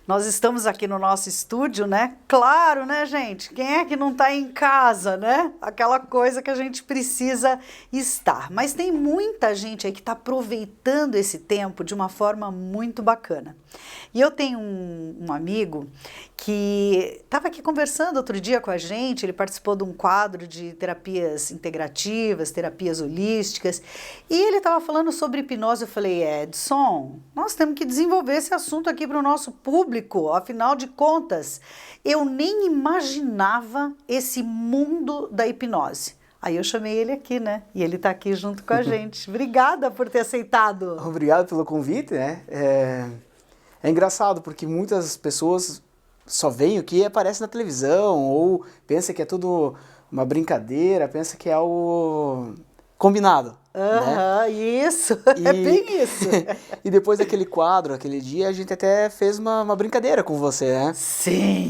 Nós estamos aqui no nosso estúdio, né? Claro, né, gente? Quem é que não está em casa, né? Aquela coisa que a gente precisa estar. Mas tem muita gente aí que está aproveitando esse tempo de uma forma muito bacana. E eu tenho um amigo que estava aqui conversando outro dia com a gente, ele participou de um quadro de terapias integrativas, terapias holísticas, e ele estava falando sobre hipnose. Eu falei, Edson, nós temos que desenvolver esse assunto aqui para o nosso público, afinal de contas, eu nem imaginava esse mundo da hipnose. Aí eu chamei ele aqui, né? E ele está aqui junto com a gente. Obrigada por ter aceitado. Obrigado pelo convite, né? É engraçado porque muitas pessoas só veem o que aparece na televisão ou pensa que é tudo uma brincadeira, pensa que é algo combinado. Né? Isso, é bem isso. E depois daquele quadro, aquele dia, a gente até fez uma brincadeira com você, né? Sim,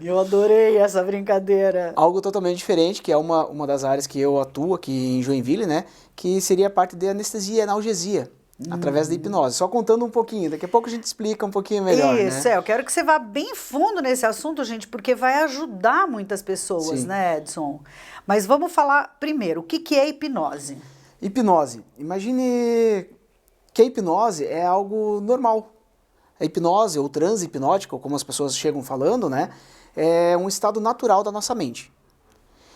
eu adorei essa brincadeira. Algo totalmente diferente, que é uma das áreas que eu atuo aqui em Joinville, né? Que seria a parte de anestesia e analgesia. Através da hipnose. Só contando um pouquinho, daqui a pouco a gente explica um pouquinho melhor, Isso, né? eu quero que você vá bem fundo nesse assunto, gente, porque vai ajudar muitas pessoas, Sim. né, Edson? Mas vamos falar primeiro, o que é hipnose? Hipnose. Imagine que a hipnose é algo normal. A hipnose, ou transe hipnótico, como as pessoas chegam falando, né? É um estado natural da nossa mente.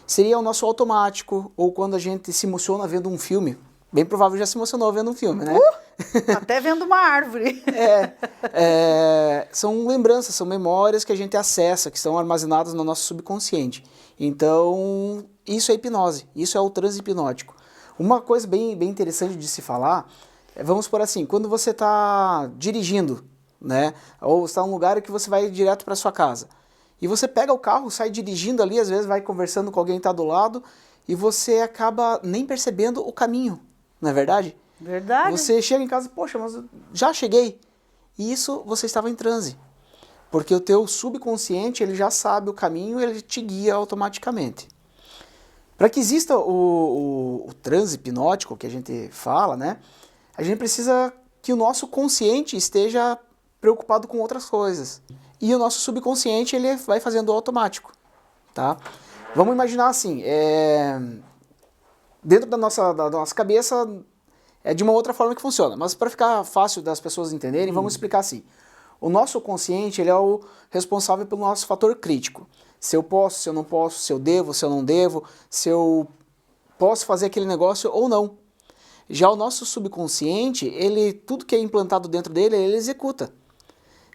Seria o nosso automático, ou quando a gente se emociona vendo um filme. Bem provável já se emocionou vendo um filme, né? Até vendo uma árvore. São lembranças, são memórias que a gente acessa, que estão armazenadas no nosso subconsciente. Então, isso é hipnose, isso é o transe hipnótico. Uma coisa bem interessante de se falar, vamos por assim, quando você está dirigindo, né? Ou está em um lugar que você vai direto para sua casa. E você pega o carro, sai dirigindo ali, às vezes vai conversando com alguém que está do lado, e você acaba nem percebendo o caminho. Não é verdade? Verdade. Você chega em casa, poxa, mas eu já cheguei. E isso você estava em transe. Porque o teu subconsciente, ele já sabe o caminho, ele te guia automaticamente. Para que exista o transe hipnótico que a gente fala, né? A gente precisa que o nosso consciente esteja preocupado com outras coisas. E o nosso subconsciente, ele vai fazendo automático, tá? Vamos imaginar assim, dentro da nossa cabeça é de uma outra forma que funciona, mas para ficar fácil das pessoas entenderem, vamos explicar assim. O nosso consciente, ele é o responsável pelo nosso fator crítico. Se eu posso, se eu não posso, se eu devo, se eu não devo, se eu posso fazer aquele negócio ou não. Já o nosso subconsciente, ele, tudo que é implantado dentro dele, ele executa.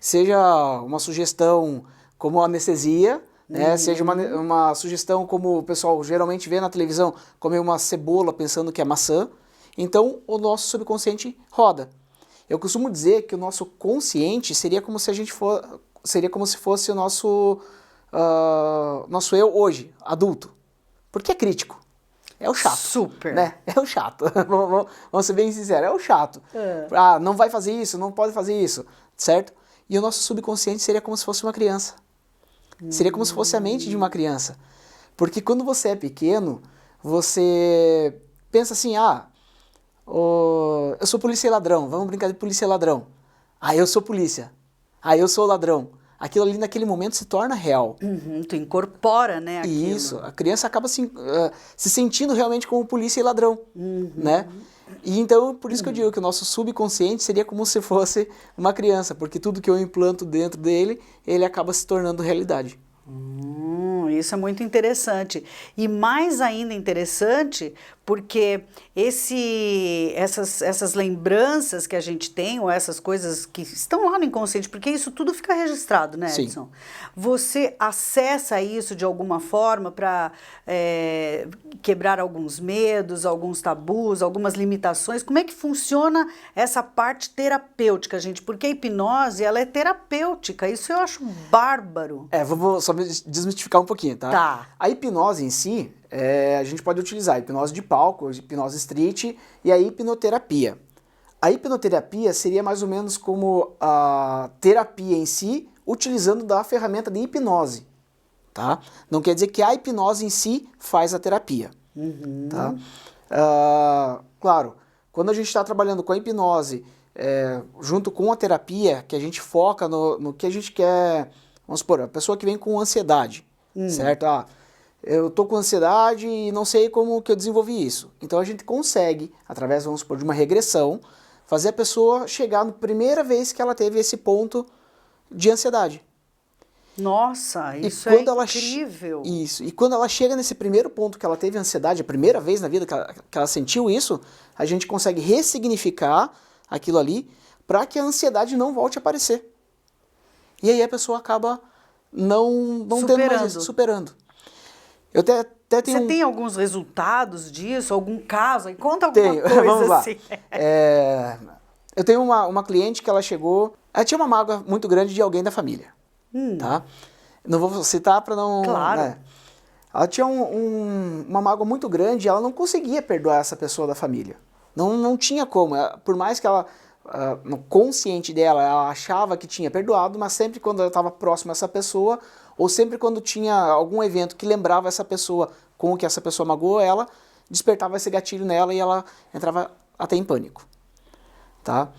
Seja uma sugestão como anestesia, né? Seja uma sugestão como o pessoal geralmente vê na televisão, comer uma cebola pensando que é maçã. Então, o nosso subconsciente roda. Eu costumo dizer que o nosso consciente seria como se fosse o nosso eu hoje, adulto. Porque é crítico. É o chato. Super. Né? É o chato. Vamos ser bem sinceros, é o chato. Não vai fazer isso, não pode fazer isso, certo? E o nosso subconsciente seria como se fosse uma criança. Seria como se fosse a mente de uma criança. Porque quando você é pequeno, você pensa assim, eu sou polícia e ladrão, vamos brincar de polícia e ladrão. Eu sou polícia. Eu sou ladrão. Aquilo ali naquele momento se torna real. Tu incorpora, né, aquilo. Isso, a criança acaba se sentindo realmente como polícia e ladrão, né? E então, por isso que eu digo que o nosso subconsciente seria como se fosse uma criança, porque tudo que eu implanto dentro dele, ele acaba se tornando realidade. Isso é muito interessante. E mais ainda interessante, porque essas lembranças que a gente tem, ou essas coisas que estão lá no inconsciente, porque isso tudo fica registrado, né, Edson? Sim. Você acessa isso de alguma forma para quebrar alguns medos, alguns tabus, algumas limitações. Como é que funciona essa parte terapêutica, gente? Porque a hipnose, ela é terapêutica. Isso eu acho bárbaro. Vou só desmistificar um pouquinho, tá? Tá. A hipnose em si, a gente pode utilizar a hipnose de palco, hipnose street e a hipnoterapia. A hipnoterapia seria mais ou menos como a terapia em si, utilizando da ferramenta de hipnose, tá? Não quer dizer que a hipnose em si faz a terapia, tá? Claro, quando a gente está trabalhando com a hipnose, junto com a terapia, que a gente foca no que a gente quer. Vamos supor, a pessoa que vem com ansiedade, certo? Ah, eu tô com ansiedade e não sei como que eu desenvolvi isso. Então a gente consegue, através, vamos supor, de uma regressão, fazer a pessoa chegar na primeira vez que ela teve esse ponto de ansiedade. Nossa, isso é incrível. Isso. E quando ela chega nesse primeiro ponto que ela teve ansiedade, a primeira vez na vida que ela sentiu isso, a gente consegue ressignificar aquilo ali para que a ansiedade não volte a aparecer. E aí a pessoa acaba não tendo mais isso, superando. Eu até tenho... Você tem alguns resultados disso? Algum caso? Conta alguma coisa Vamos lá. assim. Eu tenho uma cliente que ela chegou... Ela tinha uma mágoa muito grande de alguém da família. Tá? Não vou citar para não... Claro. Né? Ela tinha uma mágoa muito grande e ela não conseguia perdoar essa pessoa da família. Não tinha como. Por mais que ela, no consciente dela, ela achava que tinha perdoado, mas sempre quando ela estava próxima a essa pessoa, ou sempre quando tinha algum evento que lembrava essa pessoa com o que essa pessoa magoou ela, despertava esse gatilho nela e ela entrava até em pânico. Tá?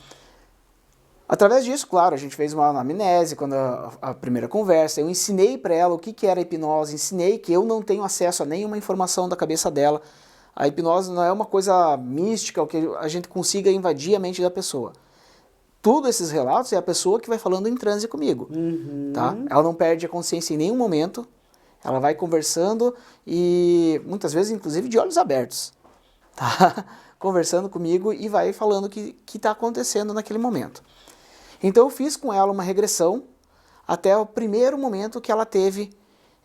Através disso, claro, a gente fez uma anamnese, quando a primeira conversa, eu ensinei para ela o que era a hipnose, ensinei que eu não tenho acesso a nenhuma informação da cabeça dela. A hipnose não é uma coisa mística, o que a gente consiga invadir a mente da pessoa. Tudo esses relatos é a pessoa que vai falando em transe comigo. Tá? Ela não perde a consciência em nenhum momento, ela vai conversando e muitas vezes, inclusive, de olhos abertos. Tá? Conversando comigo e vai falando o que está acontecendo naquele momento. Então eu fiz com ela uma regressão até o primeiro momento que ela teve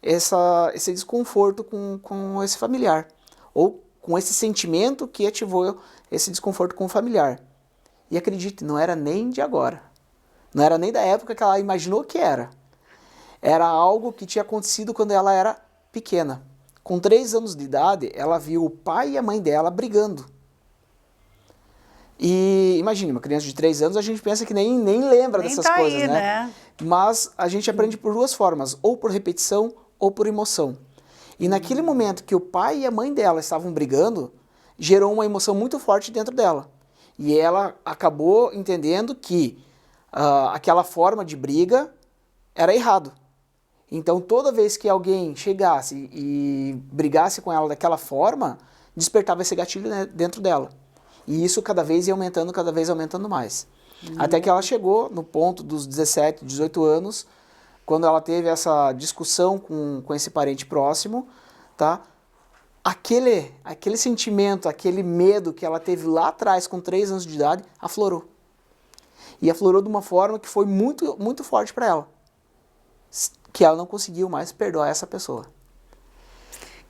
esse desconforto com esse familiar, ou com esse sentimento que ativou esse desconforto com o familiar. E acredite, não era nem de agora, não era nem da época que ela imaginou que era. Era algo que tinha acontecido quando ela era pequena. Com 3 anos de idade, ela viu o pai e a mãe dela brigando. E imagine, uma criança de 3 anos, a gente pensa que nem lembra dessas coisas, aí, né? Mas a gente aprende por 2 formas, ou por repetição ou por emoção. E naquele momento que o pai e a mãe dela estavam brigando, gerou uma emoção muito forte dentro dela. E ela acabou entendendo que aquela forma de briga era errado. Então toda vez que alguém chegasse e brigasse com ela daquela forma, despertava esse gatilho, né, dentro dela. E isso cada vez ia aumentando, cada vez aumentando mais. Até que ela chegou no ponto dos 17, 18 anos, quando ela teve essa discussão com esse parente próximo, tá? Aquele sentimento, aquele medo que ela teve lá atrás, com 3 anos de idade, aflorou. E aflorou de uma forma que foi muito, muito forte para ela. Que ela não conseguiu mais perdoar essa pessoa.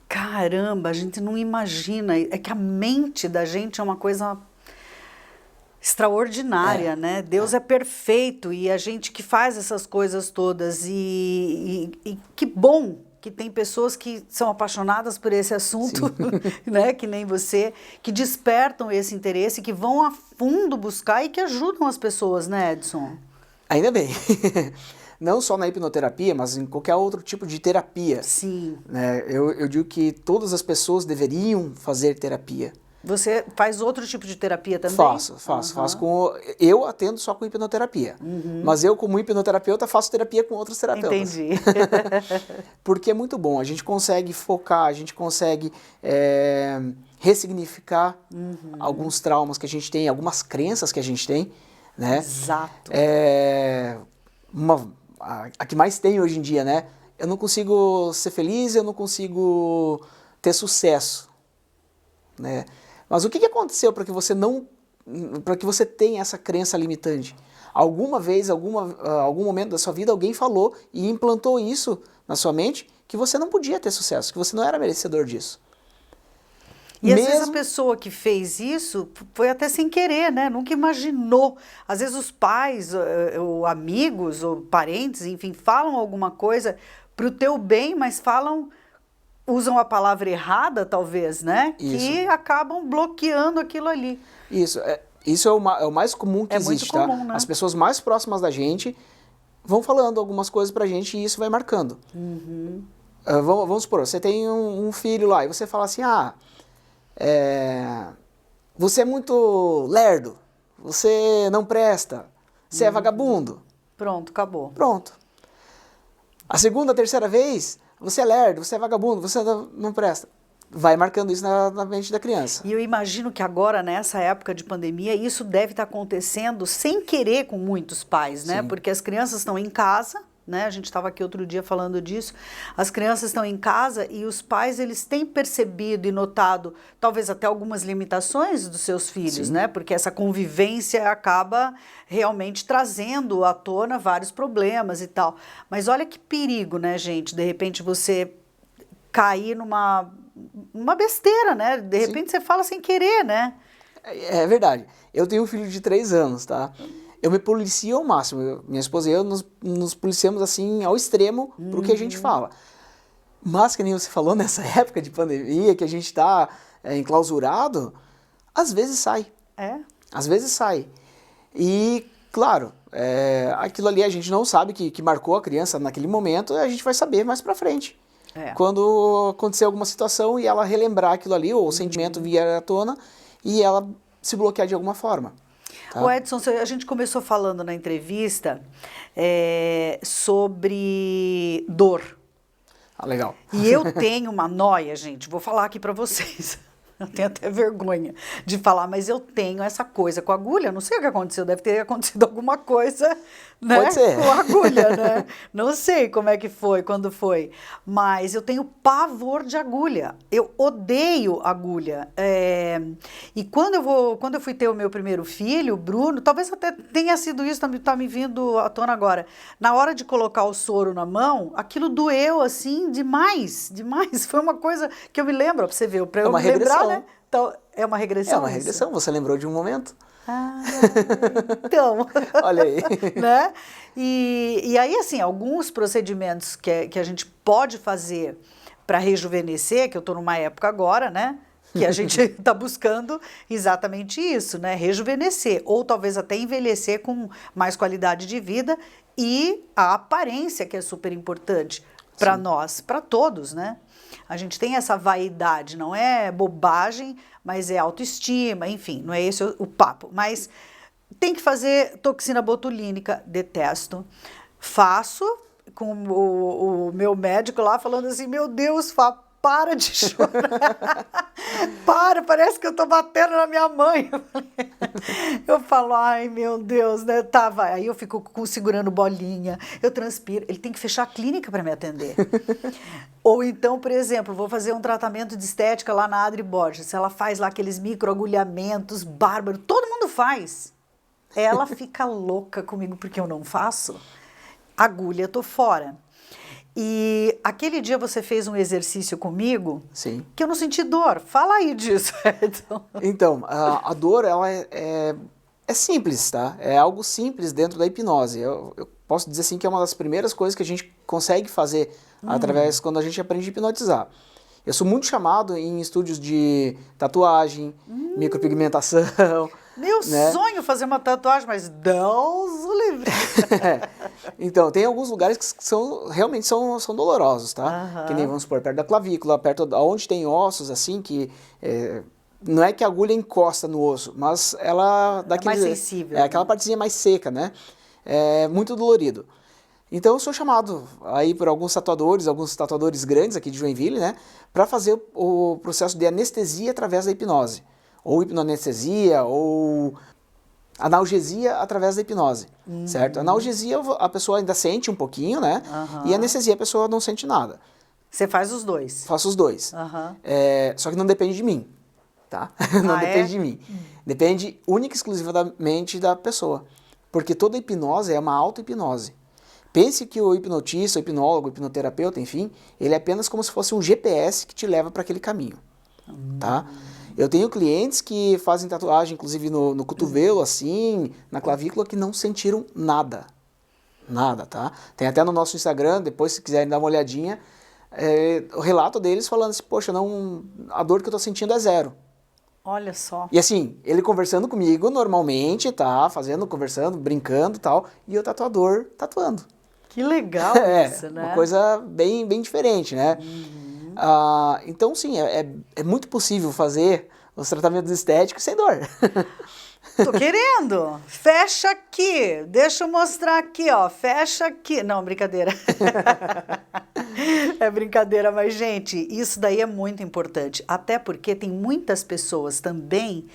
Caramba, a gente não imagina. É que a mente da gente é uma coisa extraordinária, né? Deus é perfeito e a gente que faz essas coisas todas. E que bom que tem pessoas que são apaixonadas por esse assunto, né? Que nem você, que despertam esse interesse, que vão a fundo buscar e que ajudam as pessoas, né, Edson? Ainda bem. Não só na hipnoterapia, mas em qualquer outro tipo de terapia. Sim. Né? Eu digo que todas as pessoas deveriam fazer terapia. Você faz outro tipo de terapia também? Faço. Eu atendo só com hipnoterapia. Mas eu, como hipnoterapeuta, faço terapia com outros terapeutas. Entendi. Porque é muito bom. A gente consegue focar, a gente consegue ressignificar alguns traumas que a gente tem, algumas crenças que a gente tem. Né? Exato. A que mais tem hoje em dia, né? Eu não consigo ser feliz, eu não consigo ter sucesso, né? Mas o que aconteceu para que você tenha essa crença limitante? Alguma vez, algum momento da sua vida, alguém falou e implantou isso na sua mente que você não podia ter sucesso, que você não era merecedor disso. E às vezes a pessoa que fez isso foi até sem querer, né? Nunca imaginou. Às vezes os pais, ou amigos, ou parentes, enfim, falam alguma coisa para o teu bem, mas usam a palavra errada, talvez, né? Isso. Que acabam bloqueando aquilo ali. Isso é o mais comum que existe, muito comum, tá? né? As pessoas mais próximas da gente vão falando algumas coisas pra gente e isso vai marcando. Vamos supor, você tem um filho lá e você fala assim, você é muito lerdo, você não presta, você é vagabundo. Pronto, acabou. Pronto. A segunda, terceira vez, você é lerdo, você é vagabundo, você não presta. Vai marcando isso na mente da criança. E eu imagino que agora, nessa época de pandemia, isso deve estar acontecendo sem querer com muitos pais, né? Sim. Porque as crianças estão em casa, né? A gente estava aqui outro dia falando disso. As crianças estão em casa e os pais, eles têm percebido e notado, talvez até algumas limitações dos seus filhos, Sim. né? Porque essa convivência acaba realmente trazendo à tona vários problemas e tal. Mas olha que perigo, né, gente? De repente você cair numa besteira, né? De repente você fala sem querer, né? É verdade. Eu tenho um filho de 3 anos, tá? Eu me policio ao máximo. Minha esposa e eu nos policiamos assim ao extremo pro que a gente fala. Mas, que nem você falou, nessa época de pandemia, que a gente tá enclausurado, às vezes sai. É. Às vezes sai. E, claro, aquilo ali a gente não sabe que marcou a criança naquele momento, a gente vai saber mais pra frente. Quando acontecer alguma situação e ela relembrar aquilo ali, ou o sentimento vier à tona, e ela se bloquear de alguma forma. Tá? O Edson, a gente começou falando na entrevista sobre dor. Ah, legal. E eu tenho uma noia, gente, vou falar aqui pra vocês. Eu tenho até vergonha de falar, mas eu tenho essa coisa com agulha. Não sei o que aconteceu, deve ter acontecido alguma coisa, né? Pode ser. Com agulha, né? Não sei como é que foi, quando foi. Mas eu tenho pavor de agulha. Eu odeio agulha. E quando eu fui ter o meu primeiro filho, o Bruno, talvez até tenha sido isso, tá me vindo à tona agora. Na hora de colocar o soro na mão, aquilo doeu assim demais, demais. Foi uma coisa que eu me lembro, pra você ver, pra eu me lembrar. Né? Então, é uma regressão? É uma regressão, você lembrou de um momento. Ah, então. Olha aí. Né? E aí, assim, alguns procedimentos que a gente pode fazer para rejuvenescer, que eu estou numa época agora, né? Que a gente está buscando exatamente isso, né? Rejuvenescer, ou talvez até envelhecer com mais qualidade de vida e a aparência, que é super importante para nós, para todos, né? A gente tem essa vaidade, não é bobagem, mas é autoestima, enfim, não é esse o papo. Mas tem que fazer toxina botulínica, detesto. Faço com o meu médico lá falando assim, meu Deus, Fá, para de chorar. Parece que eu tô batendo na minha mãe. Eu falo, ai meu Deus, né? Tá, vai. Aí eu fico segurando bolinha, eu transpiro. Ele tem que fechar a clínica para me atender. Ou então, por exemplo, vou fazer um tratamento de estética lá na Adri Borges. Ela faz lá aqueles microagulhamentos bárbaros, todo mundo faz. Ela fica louca comigo porque eu não faço. Agulha, tô fora. E aquele dia você fez um exercício comigo. Sim. Que eu não senti dor. Fala aí disso, Edson. Então, a dor, ela é simples, tá? É algo simples dentro da hipnose. Eu posso dizer assim que é uma das primeiras coisas que a gente consegue fazer através quando a gente aprende a hipnotizar. Eu sou muito chamado em estúdios de tatuagem, micropigmentação. Meu né? sonho fazer uma tatuagem, mas Deus o livre. Então, tem alguns lugares que realmente são dolorosos, tá? Que nem, vamos supor, perto da clavícula, perto onde tem ossos, assim, que não é que a agulha encosta no osso, mas ela dá mais sensível. aquela partezinha mais seca, né? É muito dolorido. Então, eu sou chamado aí por alguns tatuadores grandes aqui de Joinville, né? Para fazer o processo de anestesia através da hipnose. Ou hipnoanestesia, ou analgesia através da hipnose, certo? Analgesia a pessoa ainda sente um pouquinho, né? E anestesia a pessoa não sente nada. Você faz os dois? Faço os dois. Só que não depende de mim, tá? Não depende de mim. Depende única e exclusivamente da pessoa. Porque toda hipnose é uma auto-hipnose. Pense que o hipnotista, o hipnólogo, o hipnoterapeuta, enfim, ele é apenas como se fosse um GPS que te leva para aquele caminho, tá? Eu tenho clientes que fazem tatuagem, inclusive no cotovelo, assim, na clavícula, que não sentiram nada. Nada, tá? Tem até no nosso Instagram, depois se quiserem dar uma olhadinha, o relato deles falando assim, poxa, a dor que eu tô sentindo é zero. Olha só. E assim, ele conversando comigo normalmente, tá? Conversando, brincando e tal, e o tatuador tatuando. Que legal isso, né? Uma coisa bem, bem diferente, né? Então, sim, é muito possível fazer os tratamentos estéticos sem dor. Tô querendo. Fecha aqui. Deixa eu mostrar aqui, ó. Fecha aqui. Não, brincadeira. É brincadeira, mas, gente, isso daí é muito importante. Até porque tem muitas pessoas também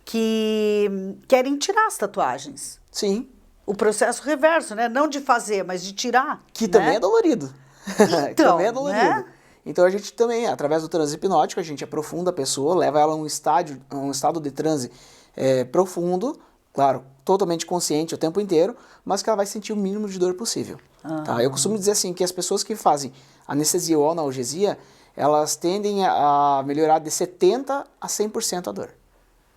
que querem tirar as tatuagens. Sim. O processo reverso, né? Não de fazer, mas de tirar. Que né? também é dolorido. Então, também é dolorido. né? Então a gente também, através do transe hipnótico, a gente aprofunda a pessoa, leva ela a um estado de transe profundo, claro, totalmente consciente o tempo inteiro, mas que ela vai sentir o mínimo de dor possível. Tá? Eu costumo dizer assim, que as pessoas que fazem anestesia ou analgesia, elas tendem a melhorar de 70% a 100% a dor.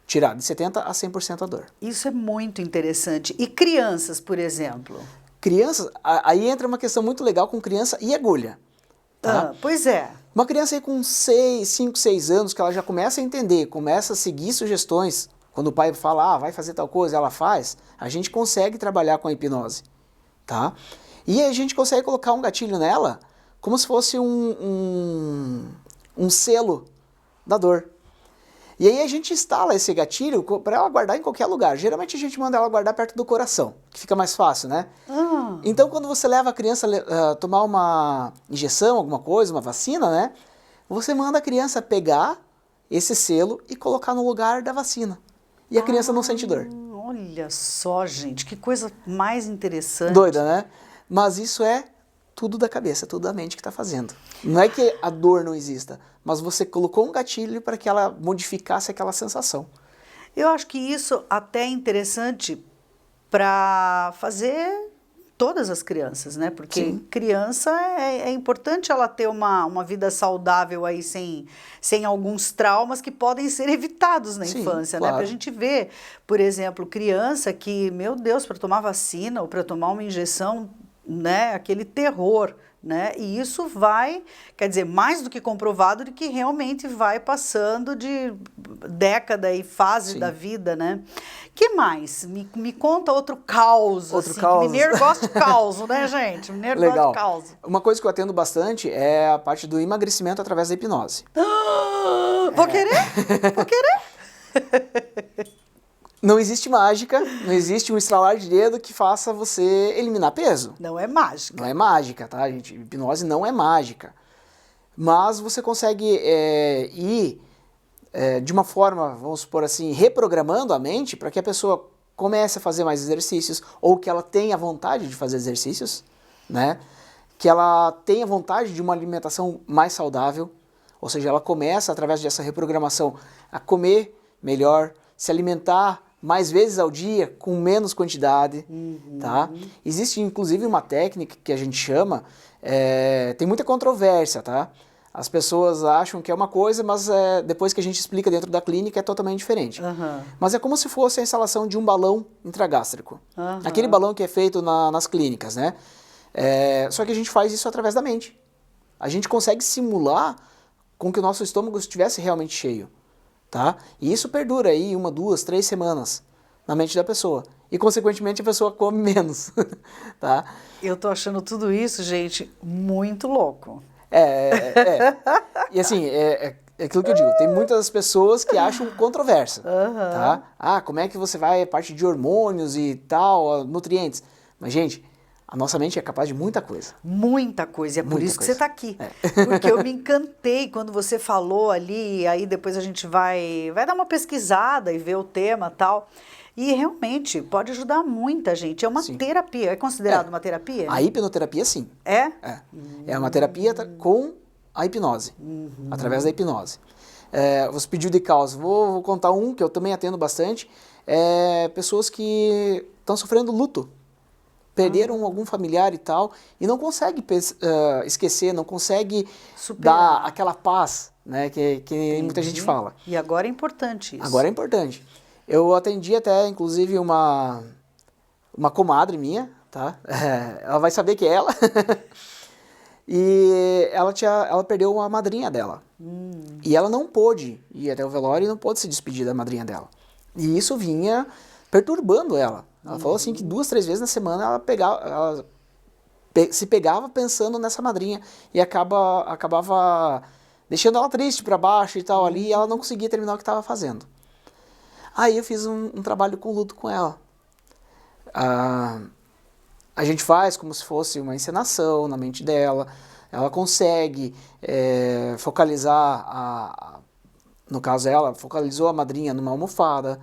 Tirar de 70% a 100% a dor. Isso é muito interessante. E crianças, por exemplo? Crianças, aí entra uma questão muito legal com criança e agulha. Tá? Pois é. Uma criança aí com 5, 6 anos, que ela já começa a entender, começa a seguir sugestões, quando o pai fala, vai fazer tal coisa, ela faz, a gente consegue trabalhar com a hipnose, tá? E a gente consegue colocar um gatilho nela, como se fosse um selo da dor. E aí a gente instala esse gatilho para ela guardar em qualquer lugar. Geralmente a gente manda ela guardar perto do coração, que fica mais fácil, né? Então quando você leva a criança a tomar uma injeção, alguma coisa, uma vacina, né? Você manda a criança pegar esse selo e colocar no lugar da vacina. E a criança não sente dor. Olha só, gente, que coisa mais interessante. Doida, né? Mas isso é tudo da cabeça, tudo da mente que está fazendo. Não é que a dor não exista, mas você colocou um gatilho para que ela modificasse aquela sensação. Eu acho que isso até é interessante para fazer todas as crianças, né? Porque Sim. criança é importante ela ter uma vida saudável aí sem alguns traumas que podem ser evitados na Sim, infância, claro. né? Pra gente ver, por exemplo, criança que, meu Deus, para tomar vacina ou para tomar uma injeção, né? Aquele terror, né? E isso vai, quer dizer, mais do que comprovado de que realmente vai passando de década e fase Sim. da vida, né? Que mais? Me conta outro caos, Outro assim, caos. que mineiro gosta de caos, né, gente? Mineiro gosta Legal. de caos. Uma coisa que eu atendo bastante é a parte do emagrecimento através da hipnose. Vou querer? Vou querer? Não existe mágica, não existe um estralar de dedo que faça você eliminar peso. Não é mágica. Não é mágica, tá, gente? Hipnose não é mágica. Mas você consegue ir de uma forma, vamos supor assim, reprogramando a mente para que a pessoa comece a fazer mais exercícios ou que ela tenha vontade de fazer exercícios, né? Que ela tenha vontade de uma alimentação mais saudável, ou seja, ela começa através dessa reprogramação a comer melhor, se alimentar mais vezes ao dia, com menos quantidade, tá? Existe inclusive uma técnica que a gente chama, tem muita controvérsia, tá? As pessoas acham que é uma coisa, mas depois que a gente explica dentro da clínica é totalmente diferente. Mas é como se fosse a instalação de um balão intragástrico. Aquele balão que é feito nas clínicas, né? Só que a gente faz isso através da mente. A gente consegue simular com que o nosso estômago estivesse realmente cheio. Tá? E isso perdura aí 1, 2, 3 semanas na mente da pessoa. E, consequentemente, a pessoa come menos. Tá? Eu tô achando tudo isso, gente, muito louco. E assim, é aquilo que eu digo, tem muitas pessoas que acham controversa. Tá? Como é que você vai, a parte de hormônios e tal, nutrientes. Mas, gente, a nossa mente é capaz de muita coisa. Muita coisa, é por Muita isso que coisa. você está aqui. Porque eu me encantei quando você falou ali, aí depois a gente vai dar uma pesquisada e ver o tema e tal. E realmente pode ajudar muita gente. É uma Sim. terapia. É considerado uma terapia? A hipnoterapia, sim. É? É uma terapia com a hipnose, através da hipnose. Você pediu de causa, vou contar um que eu também atendo bastante. Pessoas que estão sofrendo luto. Perderam algum familiar e tal, e não consegue esquecer, não consegue dar aquela paz, né, que muita gente fala. E agora é importante isso. Agora é importante. Eu atendi até, inclusive, uma comadre minha, tá? Ela vai saber que é ela. E ela perdeu a madrinha dela. E ela não pôde ir até o velório e não pôde se despedir da madrinha dela. E isso vinha perturbando ela. Ela falou assim que 2, 3 vezes na semana ela se pegava pensando nessa madrinha e acabava deixando ela triste para baixo e tal ali, e ela não conseguia terminar o que estava fazendo. Aí eu fiz um trabalho com luto com ela. A gente faz como se fosse uma encenação na mente dela. Ela consegue focalizar, no caso ela focalizou a madrinha numa almofada.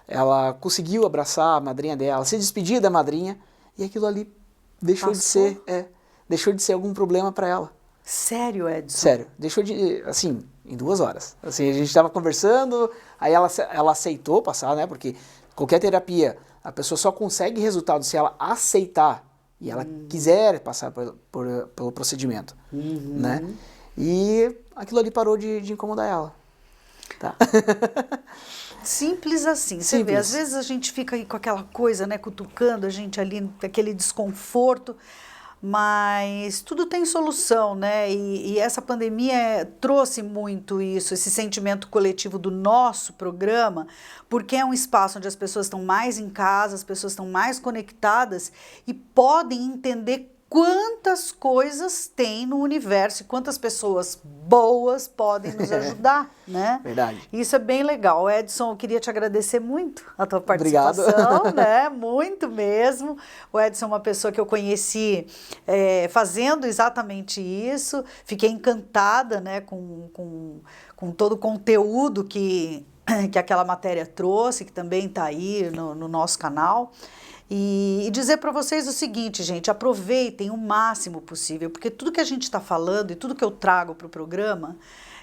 Ela conseguiu abraçar a madrinha dela, se despedir da madrinha, e aquilo ali deixou de ser algum problema para ela. Sério, Edson? Sério, deixou de, assim, em 2 horas. Assim, a gente estava conversando, aí ela aceitou passar, né? Porque qualquer terapia, a pessoa só consegue resultado se ela aceitar e ela quiser passar pelo procedimento, né? E aquilo ali parou de incomodar ela. Tá? Simples assim. Você vê, às vezes a gente fica aí com aquela coisa, né, cutucando a gente ali, aquele desconforto, mas tudo tem solução, né? E essa pandemia trouxe muito isso, esse sentimento coletivo do nosso programa, porque é um espaço onde as pessoas estão mais em casa, as pessoas estão mais conectadas e podem entender quantas coisas tem no universo e quantas pessoas boas podem nos ajudar, né? Verdade. Isso é bem legal. Edson, eu queria te agradecer muito a tua participação, Obrigado. né? Muito mesmo. O Edson é uma pessoa que eu conheci fazendo exatamente isso. Fiquei encantada, né, com todo o conteúdo que aquela matéria trouxe, que também está aí no nosso canal. E dizer para vocês o seguinte, gente, aproveitem o máximo possível, porque tudo que a gente está falando e tudo que eu trago para o programa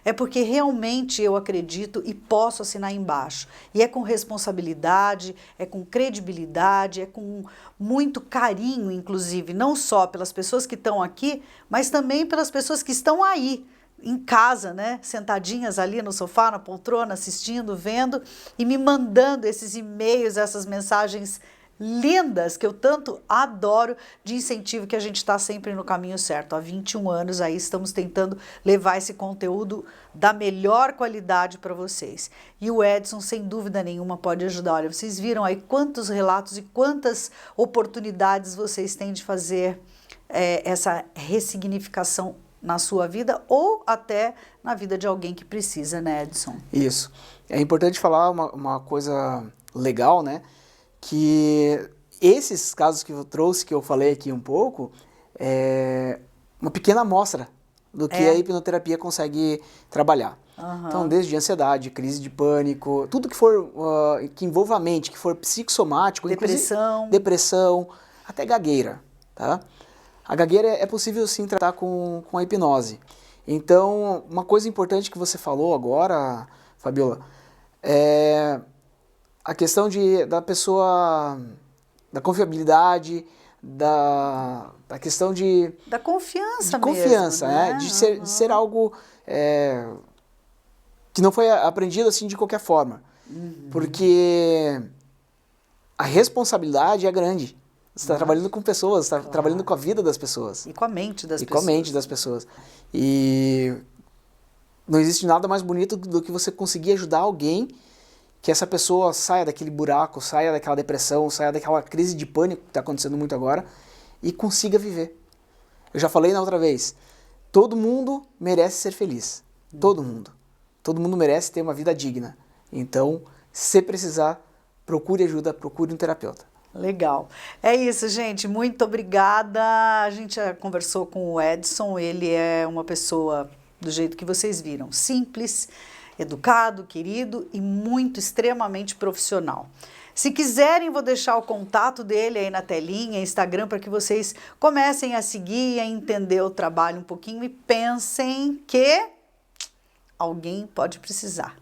é porque realmente eu acredito e posso assinar embaixo. E é com responsabilidade, é com credibilidade, é com muito carinho, inclusive, não só pelas pessoas que estão aqui, mas também pelas pessoas que estão aí, em casa, né, sentadinhas ali no sofá, na poltrona, assistindo, vendo e me mandando esses e-mails, essas mensagens lindas, que eu tanto adoro, de incentivo, que a gente está sempre no caminho certo. Há 21 anos aí estamos tentando levar esse conteúdo da melhor qualidade para vocês. E o Edson, sem dúvida nenhuma, pode ajudar. Olha, vocês viram aí quantos relatos e quantas oportunidades vocês têm de fazer essa ressignificação na sua vida ou até na vida de alguém que precisa, né, Edson? Isso. É importante falar uma coisa legal, né? Que esses casos que eu trouxe, que eu falei aqui um pouco, é uma pequena amostra do que a hipnoterapia consegue trabalhar. Então, desde ansiedade, crise de pânico, tudo que for que envolva a mente, que for psicossomático, depressão, até gagueira, tá? A gagueira é possível sim tratar com a hipnose. Então, uma coisa importante que você falou agora, Fabiola, é a questão da pessoa, da confiabilidade, da questão da confiança confiança, mesmo, né? De ser algo que não foi aprendido assim de qualquer forma. Porque a responsabilidade é grande. Você está trabalhando com pessoas, você está trabalhando com a vida das pessoas. E com a mente das pessoas. E com a mente das pessoas. E não existe nada mais bonito do que você conseguir ajudar alguém, que essa pessoa saia daquele buraco, saia daquela depressão, saia daquela crise de pânico que está acontecendo muito agora e consiga viver. Eu já falei na outra vez, todo mundo merece ser feliz. Todo mundo. Todo mundo merece ter uma vida digna. Então, se precisar, procure ajuda, procure um terapeuta. Legal. É isso, gente. Muito obrigada. A gente já conversou com o Edson. Ele é uma pessoa do jeito que vocês viram. Simples, educado, querido e muito, extremamente profissional. Se quiserem, vou deixar o contato dele aí na telinha, Instagram, para que vocês comecem a seguir, a entender o trabalho um pouquinho e pensem que alguém pode precisar.